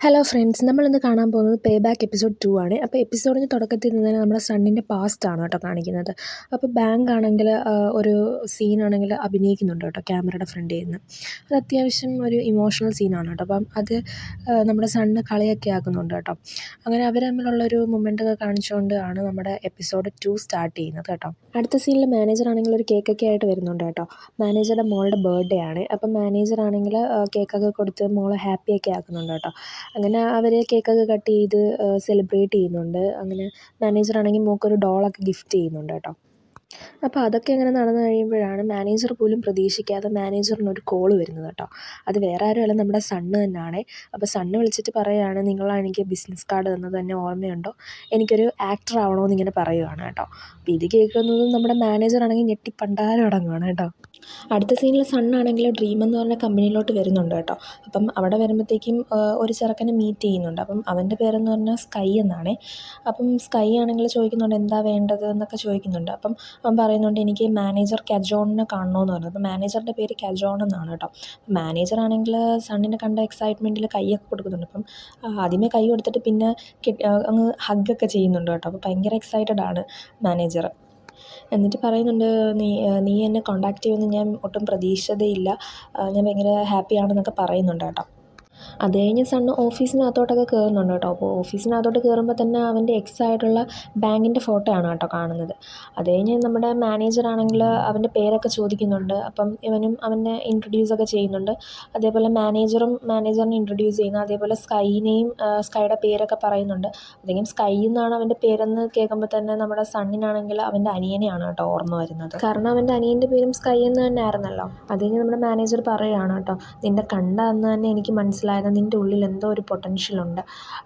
Hello friends, നമ്മളിന്ന് കാണാൻ പോകുന്നത് പേ ബാക്ക് എപ്പിസോഡ് 2 ആണ്. അപ്പോൾ എപ്പിസോഡിന് തുടക്കത്തിൽ നിന്ന് തന്നെ നമ്മുടെ സണ്ണിൻ്റെ പാസ്റ്റാണ് കേട്ടോ കാണിക്കുന്നത്. അപ്പോൾ ബാങ്ക് ആണെങ്കിൽ ഒരു സീനാണെങ്കിൽ അഭിനയിക്കുന്നുണ്ട് കേട്ടോ ക്യാമറയുടെ ഫ്രണ്ടിൽ നിന്ന്. അത് അത്യാവശ്യം ഒരു ഇമോഷണൽ സീനാണ് കേട്ടോ. അപ്പം അത് നമ്മുടെ സണ്ണ് കളിയൊക്കെ ആക്കുന്നുണ്ട് കേട്ടോ. അങ്ങനെ അവർ തമ്മിലുള്ളൊരു മൊമെൻ്റൊക്കെ കാണിച്ചുകൊണ്ട് ആണ് നമ്മുടെ എപ്പിസോഡ് 2 സ്റ്റാർട്ട് ചെയ്യുന്നത് കേട്ടോ. അടുത്ത സീനിൽ മാനേജർ ആണെങ്കിൽ ഒരു കേക്കൊക്കെ ആയിട്ട് വരുന്നുണ്ട് കേട്ടോ. മാനേജറുടെ മോളുടെ ബർത്ത്ഡേ ആണ്. അപ്പം മാനേജർ ആണെങ്കിൽ കേക്കൊക്കെ കൊടുത്ത് മോളെ ഹാപ്പിയൊക്കെ ആക്കുന്നുണ്ട് കേട്ടോ. അങ്ങനെ അവർ കേക്കൊക്കെ കട്ട് ചെയ്ത് സെലിബ്രേറ്റ് ചെയ്യുന്നുണ്ട്. അങ്ങനെ മാനേജറാണെങ്കിൽ മോൾക്കൊരു ഡോളൊക്കെ ഗിഫ്റ്റ് ചെയ്യുന്നുണ്ട് കേട്ടോ. അപ്പോൾ അതൊക്കെ അങ്ങനെ നടന്നു കഴിയുമ്പോഴാണ് മാനേജർ പോലും പ്രതീക്ഷിക്കാതെ മാനേജറിനൊരു കോൾ വരുന്നത് കേട്ടോ. അത് വേറെ ആരുമല്ല, നമ്മുടെ സണ്ണ് തന്നെയാണ്. അപ്പോൾ സണ്ണ് വിളിച്ചിട്ട് പറയുകയാണ്, നിങ്ങളാണ് എനിക്ക് ബിസിനസ് കാർഡ് തന്നത് തന്നെ ഓർമ്മയുണ്ടോ, എനിക്കൊരു ആക്ടർ ആവണമെന്ന് ഇങ്ങനെ പറയുകയാണ് കേട്ടോ. അപ്പോൾ ഇത് കേൾക്കുന്നതും നമ്മുടെ മാനേജറാണെങ്കിൽ ഞെട്ടി പണ്ടാരം അടങ്ങുകയാണ് കേട്ടോ. അടുത്ത സീനിൽ സണ്ണാണെങ്കിൽ ഡ്രീം എന്ന് പറഞ്ഞ കമ്പനിയിലോട്ട് വരുന്നുണ്ട് കേട്ടോ. അപ്പം അവിടെ വരുമ്പോഴത്തേക്കും ഒരു ചെറുക്കനെ മീറ്റ് ചെയ്യുന്നുണ്ട്. അപ്പം അവൻ്റെ പേരെന്ന് പറഞ്ഞാൽ സ്കൈ എന്നാണ്. അപ്പം സ്കൈ ആണെങ്കിൽ ചോദിക്കുന്നുണ്ട് എന്താ വേണ്ടത് എന്നൊക്കെ ചോദിക്കുന്നുണ്ട്. അപ്പം അവൻ പറയുന്നുണ്ട് എനിക്ക് മാനേജർ കജോണിനെ കാണണമെന്ന് പറഞ്ഞു. അപ്പം മാനേജറിൻ്റെ പേര് കജോൺ എന്നാണ് കേട്ടോ. മാനേജറാണെങ്കിൽ സണ്ണിനെ കണ്ട എക്സൈറ്റ്മെൻറ്റിൽ കൈയൊക്കെ കൊടുക്കുന്നുണ്ട്. അപ്പം ആദ്യമേ കൈ കൊടുത്തിട്ട് പിന്നെ അങ്ങ് ഹഗ്ഗൊക്കെ ചെയ്യുന്നുണ്ട് കേട്ടോ. അപ്പോൾ ഭയങ്കര എക്സൈറ്റഡ് ആണ് മാനേജർ. എന്നിട്ട് പറയുന്നുണ്ട്, നീ എന്നെ കോൺടാക്റ്റ് ചെയ്യുമെന്ന് ഞാൻ ഒട്ടും പ്രതീക്ഷിച്ചതേയില്ല, ഞാൻ ഭയങ്കര ഹാപ്പിയാണെന്നൊക്കെ പറയുന്നുണ്ട് കേട്ടോ. അത് കഴിഞ്ഞ് സണ്ണ് ഓഫീസിനകത്തോട്ടൊക്കെ കയറുന്നുണ്ട് കേട്ടോ. അപ്പോൾ ഓഫീസിനകത്തോട്ട് കയറുമ്പോൾ തന്നെ അവൻ്റെ എക്സ് ആയിട്ടുള്ള ബാങ്കിൻ്റെ ഫോട്ടോ ആണ് കേട്ടോ കാണുന്നത്. അത് കഴിഞ്ഞ് നമ്മുടെ മാനേജറാണെങ്കിൽ അവൻ്റെ പേരൊക്കെ ചോദിക്കുന്നുണ്ട്. അപ്പം ഇവനും അവനെ ഇൻട്രൊഡ്യൂസൊക്കെ ചെയ്യുന്നുണ്ട്. അതേപോലെ മാനേജറിനെ ഇൻട്രൊഡ്യൂസ് ചെയ്യുന്നു. അതേപോലെ സ്കൈയുടെ പേരൊക്കെ പറയുന്നുണ്ട്. അതെങ്കിലും സ്കൈ എന്നാണ് അവൻ്റെ പേരെന്ന് കേൾക്കുമ്പോൾ തന്നെ നമ്മുടെ സണ്ണിനാണെങ്കിൽ അവൻ്റെ അനിയനെയാണ് കേട്ടോ ഓർമ്മ വരുന്നത്. കാരണം അവൻ്റെ അനിയൻ്റെ പേരും സ്കൈ എന്ന് തന്നെ ആയിരുന്നല്ലോ. അത് കഴിഞ്ഞ് നമ്മുടെ മാനേജർ പറയുകയാണ് കേട്ടോ, നിൻ്റെ കണ്ട അന്ന് തന്നെ എനിക്ക് മനസ്സിലായത് നിൻ്റെ ഉള്ളിൽ എന്തോ ഒരു പൊട്ടൻഷ്യലുണ്ട്,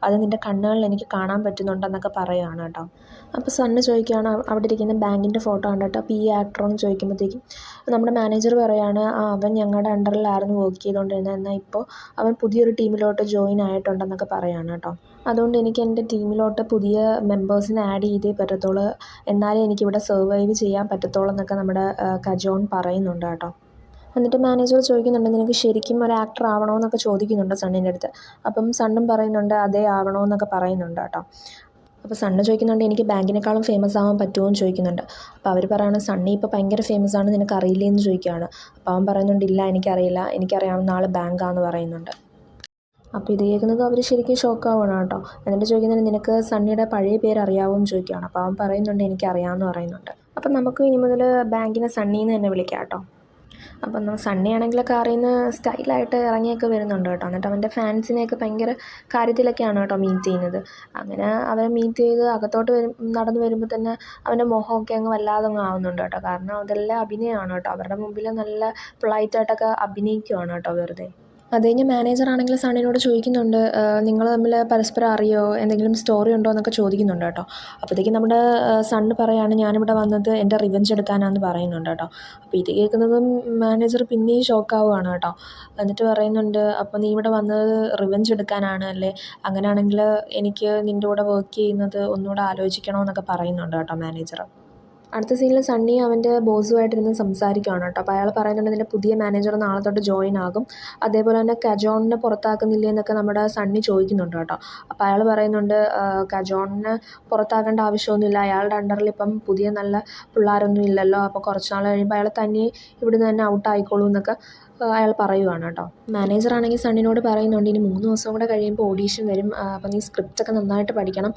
അത് നിൻ്റെ കണ്ണുകളിൽ എനിക്ക് കാണാൻ പറ്റുന്നുണ്ടെന്നൊക്കെ പറയുകയാണ് കേട്ടോ. അപ്പോൾ സണ്ണ് ചോദിക്കുകയാണ് അവിടെ ഇരിക്കുന്ന ബാങ്കിൻ്റെ ഫോട്ടോ കണ്ടിട്ട് അപ്പോൾ ഈ ആക്ടറോ എന്ന് ചോദിക്കുമ്പോഴത്തേക്കും നമ്മുടെ മാനേജർ പറയുകയാണ്, അവൻ ഞങ്ങളുടെ അണ്ടറിലായിരുന്നു വർക്ക് ചെയ്തുകൊണ്ടിരുന്നത്, എന്നാൽ ഇപ്പോൾ അവൻ പുതിയൊരു ടീമിലോട്ട് ജോയിൻ ആയിട്ടുണ്ടെന്നൊക്കെ പറയുകയാണ് കേട്ടോ. അതുകൊണ്ട് എനിക്ക് എൻ്റെ ടീമിലോട്ട് പുതിയ മെമ്പേഴ്സിനെ ആഡ് ചെയ്തേ പറ്റത്തുള്ളൂ, എന്നാലേ എനിക്കിവിടെ സർവൈവ് ചെയ്യാൻ പറ്റത്തുള്ളൂ എന്നൊക്കെ നമ്മുടെ കജോൺ പറയുന്നുണ്ട് കേട്ടോ. എന്നിട്ട് മാനേജർ ചോദിക്കുന്നുണ്ട്, നിനക്ക് ശരിക്കും ഒരു ആക്ടർ ആവണമെന്നൊക്കെ ചോദിക്കുന്നുണ്ട് സണ്ണിൻ്റെ അടുത്ത്. അപ്പം സണ്ണും പറയുന്നുണ്ട് അതേ ആവണമെന്നൊക്കെ പറയുന്നുണ്ട് കേട്ടോ. അപ്പോൾ സണ്ണ് ചോദിക്കുന്നുണ്ട്, എനിക്ക് ബാങ്കിനേക്കാളും ഫേമസ് ആവാൻ പറ്റുമോ എന്ന് ചോദിക്കുന്നുണ്ട്. അപ്പോൾ അവർ പറയുകയാണ്, സണ്ണി ഇപ്പോൾ ഭയങ്കര ഫേമസ് ആണ്, നിനക്ക് അറിയില്ലേ എന്ന് ചോദിക്കുകയാണ്. അപ്പോൾ അവൻ പറയുന്നുണ്ട്, ഇല്ല എനിക്കറിയില്ല, എനിക്കറിയാവുന്ന ആൾ ബാങ്കാന്ന് പറയുന്നുണ്ട്. അപ്പോൾ ഇത് കേൾക്കുന്നത് അവർ ശരിക്കും ഷോക്കാവുകയാണ് കേട്ടോ. എന്നിട്ട് ചോദിക്കുന്നത്, നിനക്ക് സണ്ണിയുടെ പഴയ പേര് അറിയാമോ എന്ന് ചോദിക്കുകയാണ്. അപ്പോൾ അവൻ പറയുന്നുണ്ട് എനിക്കറിയാമെന്ന് പറയുന്നുണ്ട്. അപ്പം നമുക്ക് ഇനി മുതൽ ബാങ്കിനെ സണ്ണിന്ന് തന്നെ വിളിക്കാം കേട്ടോ. അപ്പം സണ്ണി ആണെങ്കിൽ കാറിൽ നിന്ന് സ്റ്റൈലായിട്ട് ഇറങ്ങിയൊക്കെ വരുന്നുണ്ട് കേട്ടോ. എന്നിട്ട് അവൻ്റെ ഫാൻസിനെയൊക്കെ ഭയങ്കര കാര്യത്തിലൊക്കെയാണ് കേട്ടോ മീറ്റ് ചെയ്യുന്നത്. അങ്ങനെ അവരെ മീറ്റ് ചെയ്ത് അകത്തോട്ട് നടന്നു വരുമ്പോൾ തന്നെ അവൻ്റെ മുഖമൊക്കെ അങ്ങ് വല്ലാതെ അങ്ങ് ആവുന്നുണ്ട് കേട്ടോ. കാരണം അതെല്ലാം അഭിനയമാണ് കേട്ടോ. അവരുടെ മുമ്പിൽ നല്ല പൊളൈറ്റായിട്ടൊക്കെ അഭിനയിക്കുവാണ് കേട്ടോ വെറുതെ. അത് കഴിഞ്ഞ് മാനേജറാണെങ്കിൽ സണ്ണിനോട് ചോദിക്കുന്നുണ്ട്, നിങ്ങൾ തമ്മിൽ പരസ്പരം അറിയോ, എന്തെങ്കിലും സ്റ്റോറി ഉണ്ടോ എന്നൊക്കെ ചോദിക്കുന്നുണ്ട് കേട്ടോ. അപ്പോഴത്തേക്കും നമ്മുടെ സണ്ണ് പറയാണ്, ഞാനിവിടെ വന്നത് എൻ്റെ റിവെഞ്ച് എടുക്കാനാണെന്ന് പറയുന്നുണ്ട് കേട്ടോ. അപ്പോൾ ഇത് കേൾക്കുന്നതും മാനേജർ പിന്നെയും ഷോക്കാവുകയാണ് കേട്ടോ. എന്നിട്ട് പറയുന്നുണ്ട്, അപ്പോൾ നീ ഇവിടെ വന്നത് റിവെഞ്ച് എടുക്കാനാണ് അല്ലേ, അങ്ങനെയാണെങ്കിൽ എനിക്ക് നിൻ്റെ കൂടെ വർക്ക് ചെയ്യുന്നത് ഒന്നുകൂടെ ആലോചിക്കണമെന്നൊക്കെ പറയുന്നുണ്ട് കേട്ടോ മാനേജർ. അടുത്ത സീനിൽ സണ്ണി അവൻ്റെ ബോസുമായിട്ടിരുന്ന് സംസാരിക്കുകയാണ് കേട്ടോ. അപ്പോൾ അയാൾ പറയുന്നുണ്ട്, നിൻ്റെ പുതിയ മാനേജർ നാളെ തൊട്ട് ജോയിൻ ആകും, അതേപോലെ തന്നെ കജോണിനെ പുറത്താക്കുന്നില്ലേ എന്നൊക്കെ നമ്മുടെ സണ്ണി ചോദിക്കുന്നുണ്ട് കേട്ടോ. അപ്പോൾ അയാൾ പറയുന്നുണ്ട്, കജോണിനെ പുറത്താക്കേണ്ട ആവശ്യമൊന്നുമില്ല, അയാളുടെ അണ്ടറിൽ ഇപ്പം പുതിയ നല്ല പിള്ളേരൊന്നും ഇല്ലല്ലോ, അപ്പോൾ കുറച്ച് നാൾ കഴിയുമ്പോൾ അയാൾ തന്നെ ഇവിടുന്ന് തന്നെ ഔട്ട് ആയിക്കോളൂ എന്നൊക്കെ അയാൾ പറയുകയാണ് കേട്ടോ. മാനേജറാണെങ്കിൽ സണ്ണിനോട് പറയുന്നുണ്ട്, ഇനി 3 ദിവസം കൂടെ കഴിയുമ്പോൾ ഓഡീഷൻ വരും, അപ്പോൾ നീ സ്ക്രിപ്റ്റൊക്കെ നന്നായിട്ട് പഠിക്കണം,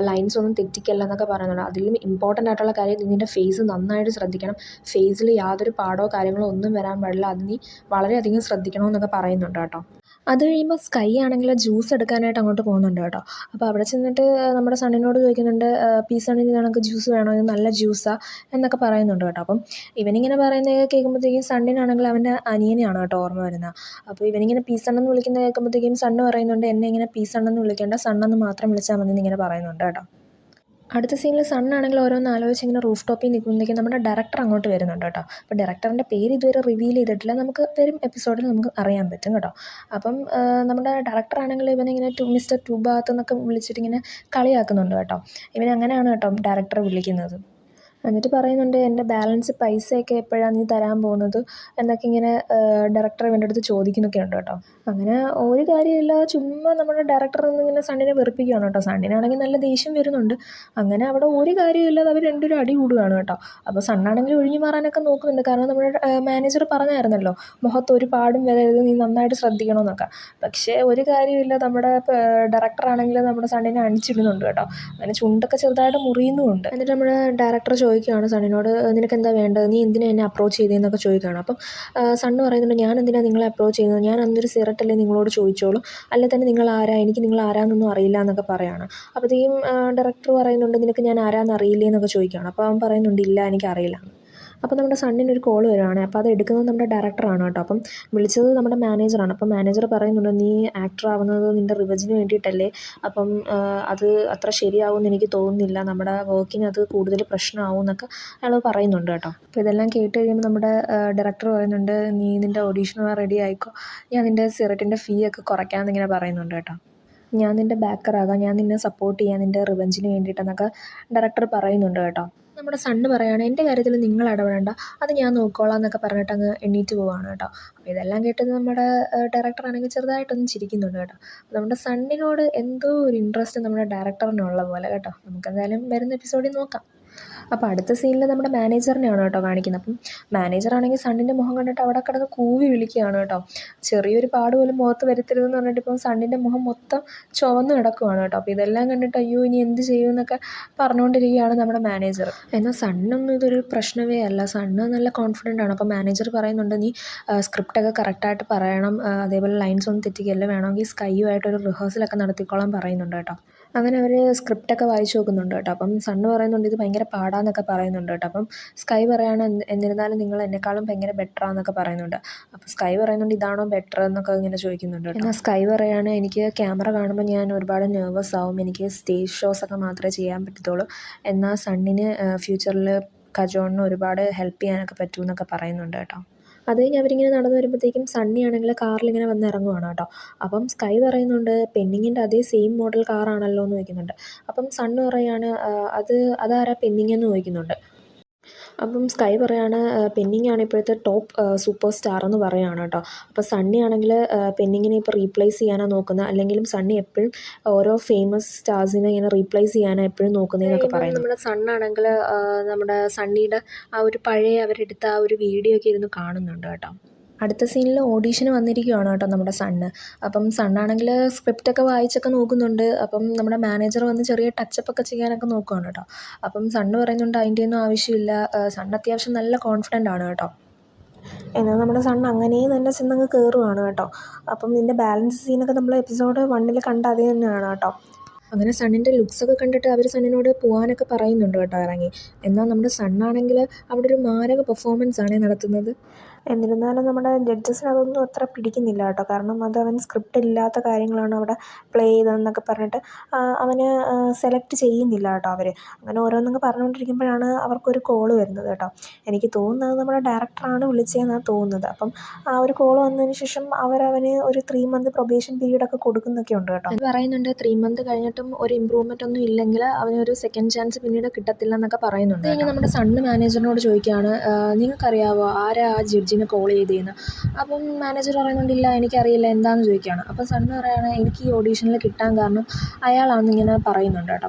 ലൈൻസ് ഒന്നും തെറ്റിക്കല്ല എന്നൊക്കെ പറയുന്നുണ്ട്. അതിലും ഇമ്പോർട്ടൻ്റ് ആയിട്ടുള്ള കാര്യം, നിൻ്റെ ഫേസ് നന്നായിട്ട് ശ്രദ്ധിക്കണം, ഫേസിൽ യാതൊരു പാടോ കാര്യങ്ങളോ ഒന്നും വരാൻ പാടില്ല, അത് നീ വളരെയധികം ശ്രദ്ധിക്കണമെന്നൊക്കെ പറയുന്നുണ്ട് കേട്ടോ. അത് കഴിയുമ്പോൾ സ്കൈ ആണെങ്കിൽ ജ്യൂസ് എടുക്കാനായിട്ട് അങ്ങോട്ട് പോകുന്നുണ്ട് കേട്ടോ. അപ്പോൾ അവിടെ ചെന്നിട്ട് നമ്മുടെ സണ്ണിനോട് ചോദിക്കുന്നുണ്ട്, സണ്ണിന് നിനക്ക് ജ്യൂസ് വേണോ, ഇത് നല്ല ജ്യൂസാണ് എന്നൊക്കെ പറയുന്നുണ്ട് കേട്ടോ. അപ്പം ഇവനിങ്ങനെ പറയുന്നത് കേൾക്കുമ്പോഴത്തേക്കും സണ്ണിനാണെങ്കിൽ അവൻ്റെ അനിയനെയാണ് കേട്ടോ ഓർമ്മ വരുന്നത്. അപ്പോൾ ഇവനിങ്ങനെ സണ്ണെന്ന് വിളിക്കുന്നത് കേൾക്കുമ്പോഴത്തേക്കും സണ്ണ് പറയുന്നുണ്ട്, എന്നെ ഇങ്ങനെ സണ്ണെന്ന് വിളിക്കേണ്ട, സണ്ണെന്ന് മാത്രം വിളിച്ചാൽ മതി എന്നിങ്ങനെ പറയുന്നുണ്ട് കേട്ടോ. അടുത്ത സീനിൽ സണ്ണാണെങ്കിൽ ഓരോന്ന് ആലോചിച്ച് ഇങ്ങനെ റൂഫ് ടോപ്പിൽ നിൽക്കുമ്പോഴേക്കും നമ്മുടെ ഡയറക്ടർ അങ്ങോട്ട് വരുന്നുണ്ട് കേട്ടോ. അപ്പോൾ ഡയറക്ടറിൻ്റെ പേര് ഇതുവരെ റിവീൽ ചെയ്തിട്ടില്ല, നമുക്ക് വരും എപ്പിസോഡിൽ നമുക്ക് അറിയാൻ പറ്റും കേട്ടോ. അപ്പം നമ്മുടെ ഡയറക്ടറാണെങ്കിൽ ഇവനിങ്ങനെ മിസ്റ്റർ ടു ബാത്ത് എന്നൊക്കെ വിളിച്ചിട്ട് ഇങ്ങനെ കളിയാക്കുന്നുണ്ട് കേട്ടോ. ഇവനങ്ങനെയാണ് കേട്ടോ ഡയറക്ടറെ വിളിക്കുന്നത്. എന്നിട്ട് പറയുന്നുണ്ട് എൻ്റെ ബാലൻസ് പൈസയൊക്കെ എപ്പോഴാണ് നീ തരാൻ പോകുന്നത് എന്നൊക്കെ ഇങ്ങനെ ഡയറക്ടർ ഇവൻ്റെ അടുത്ത് ചോദിക്കുന്നൊക്കെ ഉണ്ട് കേട്ടോ. അങ്ങനെ ഒരു കാര്യമില്ല, ചുമ്മാ നമ്മുടെ ഡയറക്ടർ ഇങ്ങനെ സണ്ണിനെ വെറുപ്പിക്കുകയാണ് കേട്ടോ. സണ്ണിനാണെങ്കിൽ നല്ല ദേഷ്യം വരുന്നുണ്ട്. അങ്ങനെ അവിടെ ഒരു കാര്യമില്ലാതെ അവർ രണ്ടുപേരും അടി കൂടുകയാണ് കേട്ടോ. അപ്പോൾ സണ്ണാണെങ്കിൽ ഒഴിഞ്ഞു മാറാനൊക്കെ നോക്കുന്നുണ്ട്. കാരണം നമ്മുടെ മാനേജർ പറഞ്ഞായിരുന്നല്ലോ, മുഖത്ത് ഒരു പാടും വരരുത്, നീ നന്നായിട്ട് ശ്രദ്ധിക്കണമെന്നൊക്കെ. പക്ഷേ ഒരു കാര്യമില്ല, നമ്മുടെ ഡയറക്ടറാണെങ്കിൽ നമ്മുടെ സണ്ണിനെ അടിച്ചിടുന്നുണ്ട് കേട്ടോ. അങ്ങനെ ചുണ്ടൊക്കെ ചെറുതായിട്ട് മുറിയുന്നുമുണ്ട്. എന്നിട്ട് നമ്മുടെ ഡയറക്ടർ ചോദിക്കുകയാണ് സണ്ണിനോട്, നിനക്ക് എന്താ വേണ്ടത്, നീ എന്തിനാ എന്നെ അപ്രോച്ച് ചെയ്തതെന്നൊക്കെ ചോദിക്കുകയാണ്. അപ്പം സണ്ണ് പറയുന്നുണ്ട്, ഞാൻ എന്തിനാണ് നിങ്ങളെ അപ്രോച്ച് ചെയ്യുന്നത്, ഞാൻ അന്നൊരു സിഗരറ്റല്ലേ നിങ്ങളോട് ചോദിച്ചോളൂ, അല്ലെ തന്നെ നിങ്ങൾ ആരാ, എനിക്ക് നിങ്ങൾ ആരാന്നൊന്നും അറിയില്ല എന്നൊക്കെ പറയുകയാണ്. അപ്പോഴത്തേക്കും ഡയറക്ടർ പറയുന്നുണ്ട്, നിനക്ക് ഞാൻ ആരാന്ന് അറിയില്ലേ എന്നൊക്കെ ചോദിക്കുകയാണ്. അപ്പോൾ അവൻ പറയുന്നുണ്ട്, ഇല്ല എനിക്കറിയില്ല. അപ്പോൾ നമ്മുടെ സണ്ണിനൊരു കോൾ വരുവാണ്. അപ്പോൾ അത് എടുക്കുന്നത് നമ്മുടെ ഡയറക്ടറാണ് കേട്ടോ. അപ്പം വിളിച്ചത് നമ്മുടെ മാനേജറാണ്. അപ്പം മാനേജർ പറയുന്നുണ്ട്, നീ ആക്ടർ ആവുന്നത് നിൻ്റെ റിവഞ്ചിന് വേണ്ടിയിട്ടല്ലേ, അപ്പം അത് അത്ര ശരിയാവുമെന്ന് എനിക്ക് തോന്നുന്നില്ല, നമ്മുടെ വർക്കിന് അത് കൂടുതൽ പ്രശ്നമാവും എന്നൊക്കെ അയാൾ പറയുന്നുണ്ട് കേട്ടോ. അപ്പോൾ ഇതെല്ലാം കേട്ട് കഴിയുമ്പോൾ നമ്മുടെ ഡയറക്ടർ പറയുന്നുണ്ട്, നീ നിൻ്റെ ഓഡീഷൻ റെഡി ആയിക്കോ, ഞാൻ നിൻ്റെ സിഗരറ്റിൻ്റെ ഫീ ഒക്കെ കുറയ്ക്കാമെന്ന് ഇങ്ങനെ പറയുന്നുണ്ട് കേട്ടോ. ഞാൻ നിൻ്റെ ബാക്കറാകാം, ഞാൻ നിന്നെ സപ്പോർട്ട് ചെയ്യാൻ നിൻ്റെ റിവഞ്ചിന് വേണ്ടിയിട്ടെന്നൊക്കെ ഡയറക്ടർ പറയുന്നുണ്ട് കേട്ടോ. നമ്മുടെ സണ്ണ് പറയുകയാണ്, എൻ്റെ കാര്യത്തിൽ നിങ്ങൾ ഇടപെടേണ്ട, അത് ഞാൻ നോക്കിക്കോളാം എന്നൊക്കെ പറഞ്ഞിട്ട് അങ്ങ് എണീറ്റ് പോവാണ് കേട്ടോ. അപ്പോൾ ഇതെല്ലാം കേട്ടത് നമ്മുടെ ഡയറക്ടറാണെങ്കിൽ ചെറുതായിട്ടൊന്ന് ചിരിക്കുന്നുണ്ട് കേട്ടോ. നമ്മുടെ സണ്ണിനോട് എന്തോ ഒരു ഇൻട്രസ്റ്റ് നമ്മുടെ ഡയറക്ടറിനുള്ള പോലെ കേട്ടോ. നമുക്കെന്തായാലും വരുന്ന എപ്പിസോഡിൽ നോക്കാം. അപ്പോൾ അടുത്ത സീനിൽ നമ്മുടെ മാനേജറിനെയാണ് കേട്ടോ കാണിക്കുന്നത്. അപ്പം മാനേജറാണെങ്കിൽ സണ്ണിൻ്റെ മുഖം കണ്ടിട്ട് അവിടെ കിടന്ന് കൂവി വിളിക്കുകയാണ് കേട്ടോ. ചെറിയൊരു പാട് പോലും മുഖത്ത് വരുത്തരുതെന്ന് പറഞ്ഞിട്ട് ഇപ്പം സണ്ണിൻ്റെ മുഖം മൊത്തം ചുവന്ന് കിടക്കുകയാണ് കേട്ടോ. അപ്പോൾ ഇതെല്ലാം കണ്ടിട്ട് അയ്യോ ഇനി എന്ത് ചെയ്യുമെന്നൊക്കെ പറഞ്ഞുകൊണ്ടിരിക്കുകയാണ് നമ്മുടെ മാനേജർ. എന്നാൽ സണ്ണൊന്നും ഇതൊരു പ്രശ്നമേ അല്ല, സണ്ണ് നല്ല കോൺഫിഡൻ്റ് ആണ്. അപ്പോൾ മാനേജർ പറയുന്നുണ്ട്, നീ സ്ക്രിപ്റ്റൊക്കെ കറക്റ്റായിട്ട് പറയണം, അതേപോലെ ലൈൻസ് ഒന്നും തെറ്റിക്കല്ല, വേണമെങ്കിൽ സ്കൈയുമായിട്ടൊരു റിഹേഴ്സലൊക്കെ നടത്തിക്കോളാൻ പറയുന്നുണ്ട് കേട്ടോ. അങ്ങനെ അവർ സ്ക്രിപ്റ്റൊക്കെ വായിച്ച് നോക്കുന്നുണ്ട് കേട്ടോ. അപ്പം സണ്ണ് പറയുന്നുണ്ട്, ഇത് ഭയങ്കര പാടാന്നൊക്കെ പറയുന്നുണ്ട് കേട്ടോ. അപ്പം സ്കൈ പറയാണ്, എന്നിരുന്നാലും നിങ്ങൾ എന്നെക്കാളും ഭയങ്കര ബെറ്ററാന്നൊക്കെ പറയുന്നുണ്ട്. അപ്പോൾ സ്കൈ പറയുന്നുണ്ട്, ഇതാണോ ബെറ്റർ എന്നൊക്കെ ഇങ്ങനെ ചോദിക്കുന്നുണ്ട് കേട്ടോ. എന്നാൽ സ്കൈ പറയാണ്, എനിക്ക് ക്യാമറ കാണുമ്പോൾ ഞാൻ ഒരുപാട് നെർവസ് ആവും, എനിക്ക് സ്റ്റേജ് ഷോസൊക്കെ മാത്രമേ ചെയ്യാൻ പറ്റത്തുള്ളൂ, എന്നാൽ സണ്ണിന് ഫ്യൂച്ചറിൽ കജോണിന് ഒരുപാട് ഹെൽപ്പ് ചെയ്യാനൊക്കെ പറ്റുമെന്നൊക്കെ പറയുന്നുണ്ട് കേട്ടോ. അത് കഴിഞ്ഞ് അവരിങ്ങനെ നടന്നു വരുമ്പോഴത്തേക്കും സണ്ണിയാണെങ്കിൽ കാറിലിങ്ങനെ വന്ന് ഇറങ്ങുവാണ് കേട്ടോ. അപ്പം സ്കൈ പറയുന്നുണ്ട്, പെന്നിങ്ങിൻ്റെ അതേ സെയിം മോഡൽ കാറാണല്ലോ എന്ന് ചോദിക്കുന്നുണ്ട്. അപ്പം സണ്ണ് പറയാണ്, അതാരാ പെന്നിങ്ങെന്ന് ചോദിക്കുന്നുണ്ട്. അപ്പം സ്കൈ പറയാണ്, പെന്നിങ്ങാണ് ഇപ്പോഴത്തെ ടോപ്പ് സൂപ്പർ സ്റ്റാർ എന്ന് പറയുകയാണ് കേട്ടോ. അപ്പോൾ സണ്ണി ആണെങ്കിൽ പെന്നിങ്ങിനെ ഇപ്പോൾ റീപ്ലേസ് ചെയ്യാനാണ് നോക്കുന്നത്, അല്ലെങ്കിലും സണ്ണി എപ്പോഴും ഓരോ ഫേമസ് സ്റ്റാർസിനെ ഇങ്ങനെ റീപ്ലേസ് ചെയ്യാനാണ് എപ്പോഴും നോക്കുന്നതെന്നൊക്കെ പറയുന്നു. നമ്മുടെ സണ്ണാണെങ്കിൽ നമ്മുടെ സണ്ണിയുടെ ആ ഒരു പഴയ അവരെടുത്ത ആ ഒരു വീഡിയോ ഒക്കെ ഇരുന്ന് കാണുന്നുണ്ട് കേട്ടോ. അടുത്ത സീനിൽ ഓഡീഷന് വന്നിരിക്കുകയാണ് കേട്ടോ നമ്മുടെ സണ്ണ്. അപ്പം സണ്ണാണെങ്കിൽ സ്ക്രിപ്റ്റൊക്കെ വായിച്ചൊക്കെ നോക്കുന്നുണ്ട്. അപ്പം നമ്മുടെ മാനേജർ വന്ന് ചെറിയ ടച്ചപ്പൊക്കെ ചെയ്യാനൊക്കെ നോക്കുകയാണ് കേട്ടോ. അപ്പം സണ്ണ് പറയുന്നുണ്ട്, അതിൻ്റെ ഒന്നും ആവശ്യമില്ല, സണ്ണ് അത്യാവശ്യം നല്ല കോൺഫിഡൻ്റ് ആണ് കേട്ടോ. എന്നാൽ നമ്മുടെ സണ്ണ് അങ്ങനെയും തന്നെ ചെന്നങ്ങ് കയറുവാണ് കേട്ടോ. അപ്പം ഇതിൻ്റെ ബാലൻസ് സീനൊക്കെ നമ്മൾ എപ്പിസോഡ് 1 കണ്ട അത് തന്നെയാണ് കേട്ടോ. അങ്ങനെ സണ്ണിൻ്റെ ലുക്സൊക്കെ കണ്ടിട്ട് അവർ സണ്ണിനോട് പോകാനൊക്കെ പറയുന്നുണ്ട് കേട്ടോ ഇറങ്ങി. എന്നാൽ നമ്മുടെ സണ്ണാണെങ്കിൽ അവിടെ ഒരു മാരക പെർഫോമൻസാണ് നടത്തുന്നത്. എന്നിരുന്നാലും നമ്മുടെ ജഡ്ജസിന് അതൊന്നും അത്ര പിടിക്കുന്നില്ല കേട്ടോ. കാരണം അത് അവൻ സ്ക്രിപ്റ്റ് ഇല്ലാത്ത കാര്യങ്ങളാണ് അവിടെ പ്ലേ ചെയ്തതെന്നൊക്കെ പറഞ്ഞിട്ട് അവന് സെലക്ട് ചെയ്യുന്നില്ല കേട്ടോ അവർ. അങ്ങനെ ഓരോന്നൊക്കെ പറഞ്ഞുകൊണ്ടിരിക്കുമ്പോഴാണ് അവർക്കൊരു കോള് വരുന്നത് കേട്ടോ. എനിക്ക് തോന്നുന്നത് നമ്മുടെ ഡയറക്ടറാണ് വിളിച്ചതെന്നാണ് തോന്നുന്നത്. അപ്പം ആ ഒരു കോള് വന്നതിന് ശേഷം അവന് ഒരു 3 മന്ത് പ്രൊബേഷൻ പീരീഡൊക്കെ കൊടുക്കുന്നൊക്കെ ഉണ്ട് കേട്ടോ. അത് പറയുന്നുണ്ട്, 3 മന്ത് കഴിഞ്ഞിട്ടും ഒരു ഇമ്പ്രൂവ്മെൻ്റ് ഒന്നും ഇല്ലെങ്കിൽ അവനൊരു സെക്കൻഡ് ചാൻസ് പിന്നീട് കിട്ടത്തില്ല എന്നൊക്കെ പറയുന്നുണ്ട്. കഴിഞ്ഞ് നമ്മുടെ സണ്ണ് മാനേജറിനോട് ചോദിക്കുകയാണ്, നിങ്ങൾക്കറിയാവോ ആരാ ആ ജഡ്ജിനെ കോൾ ചെയ്തതെന്ന്. അപ്പം മാനേജർ പറയുന്നുണ്ട്, ഇല്ല എനിക്കറിയില്ല, എന്താണെന്ന് ചോദിക്കുകയാണ്. അപ്പം സണ്ണ് പറയുകയാണ്, എനിക്ക് ഈ ഓഡീഷനിൽ കിട്ടാൻ കാരണം അയാളാണെന്ന് ഇങ്ങനെ പറയുന്നുണ്ട് കേട്ടോ.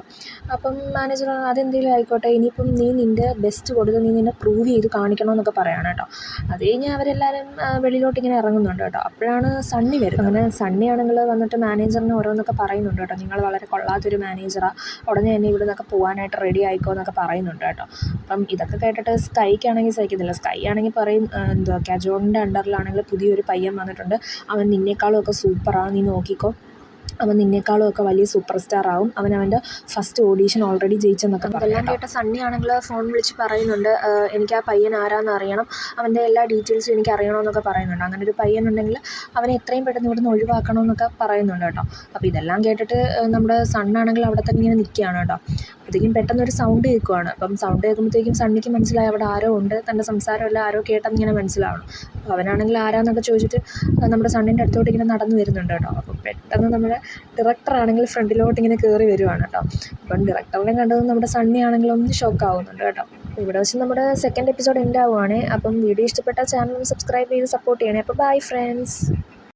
അപ്പം മാനേജർ അതെന്തെങ്കിലും ആയിക്കോട്ടെ, ഇനിയിപ്പം നീ നിൻ്റെ ബെസ്റ്റ് കൊടുത്ത് നീ നിന്നെ പ്രൂവ് ചെയ്ത് കാണിക്കണമെന്നൊക്കെ പറയുകയാണ് കേട്ടോ. അത് കഴിഞ്ഞ് അവരെല്ലാവരും വെളിയിലോട്ട് ഇങ്ങനെ ഇറങ്ങുന്നുണ്ട് കേട്ടോ. അപ്പോഴാണ് സണ്ണി വരുന്നത്. അങ്ങനെ സണ്ണി ആണെങ്കിൽ വന്നിട്ട് മാനേജറിന് ഓരോന്നൊക്കെ പറയുന്നുണ്ട് കേട്ടോ. നിങ്ങൾ വളരെ കൊള്ളാത്തൊരു മാനേജറാണ്, ഉടനെ തന്നെ ഇവിടെ നിന്നൊക്കെ പോകാനായിട്ട് റെഡി ആയിക്കോ എന്നൊക്കെ പറയുന്നുണ്ട് കേട്ടോ. അപ്പം ഇതൊക്കെ കേട്ടിട്ട് സ്കൈക്കാണെങ്കിൽ സഹിക്കുന്നില്ല. സ്കൈ ആണെങ്കിൽ പറയും, എന്തുവാ കജോണിൻ്റെ അണ്ടറിലാണെങ്കിൽ പുതിയൊരു പയ്യൻ വന്നിട്ടുണ്ട്, അവൻ നിന്നേക്കാളും ഒക്കെ സൂപ്പറാണ്, നീ നോക്കിക്കോ, അവൻ നിന്നേക്കാളും ഒക്കെ വലിയ സൂപ്പർ സ്റ്റാർ ആവും, അവൻ്റെ ഫസ്റ്റ് ഓഡീഷൻ ഓൾറെഡി ജയിച്ചെന്നൊക്കെ എല്ലാം കേട്ട സണ്ണി ആണെങ്കിൽ ഫോൺ വിളിച്ച് പറയുന്നുണ്ട്, എനിക്ക് ആ പയ്യൻ ആരാന്ന് അറിയണം, അവൻ്റെ എല്ലാ ഡീറ്റെയിൽസും എനിക്ക് അറിയണമെന്നൊക്കെ പറയുന്നുണ്ട്. അങ്ങനെ ഒരു പയ്യനുണ്ടെങ്കിൽ അവനെ എത്രയും പെട്ടെന്ന് ഇവിടുന്ന് ഒഴിവാക്കണമെന്നൊക്കെ പറയുന്നുണ്ട് കേട്ടോ. അപ്പോൾ ഇതെല്ലാം കേട്ടിട്ട് നമ്മുടെ സണ്ണാണെങ്കിൽ അവിടെ തന്നെ ഇങ്ങനെ നിൽക്കുകയാണ് കേട്ടോ. അപ്പോഴത്തേക്കും പെട്ടെന്നൊരു സൗണ്ട് കേൾക്കുവാണ്. അപ്പം സൗണ്ട് കേൾക്കുമ്പോഴത്തേക്കും സണ്ണിക്ക് മനസ്സിലായി അവിടെ ആരോ ഉണ്ട്, തൻ്റെ സംസാരമല്ല ആരോ കേട്ടെന്നിങ്ങനെ മനസ്സിലാവണം. അപ്പോൾ അവനാണെങ്കിൽ ആരാന്നൊക്കെ ചോദിച്ചിട്ട് നമ്മുടെ സണ്ണിൻ്റെ അടുത്തോട്ട് ഇങ്ങനെ നടന്നു വരുന്നുണ്ട് കേട്ടോ. അപ്പോൾ പെട്ടെന്ന് നമ്മുടെ ഡയറക്ടറാണെങ്കിൽ ഫ്രണ്ടിലോട്ട് ഇങ്ങനെ കയറി വരുവാണ് കേട്ടോ. അപ്പം ഡയറക്ടറിനെ കണ്ടത് നമ്മുടെ സണ്ണി ആണെങ്കിൽ ഒന്ന് ഷോക്ക് ആവുന്നുണ്ട് കേട്ടോ. ഇവിടെ വെച്ച് നമ്മുടെ സെക്കൻഡ് എപ്പിസോഡ് എൻഡ് ആവുകയാണ്. അപ്പം വീഡിയോ ഇഷ്ടപ്പെട്ടാൽ ചാനൽ ഒന്ന് സബ്സ്ക്രൈബ് ചെയ്ത് സപ്പോർട്ട് ചെയ്യണേ. അപ്പോൾ ബൈ ഫ്രണ്ട്സ്.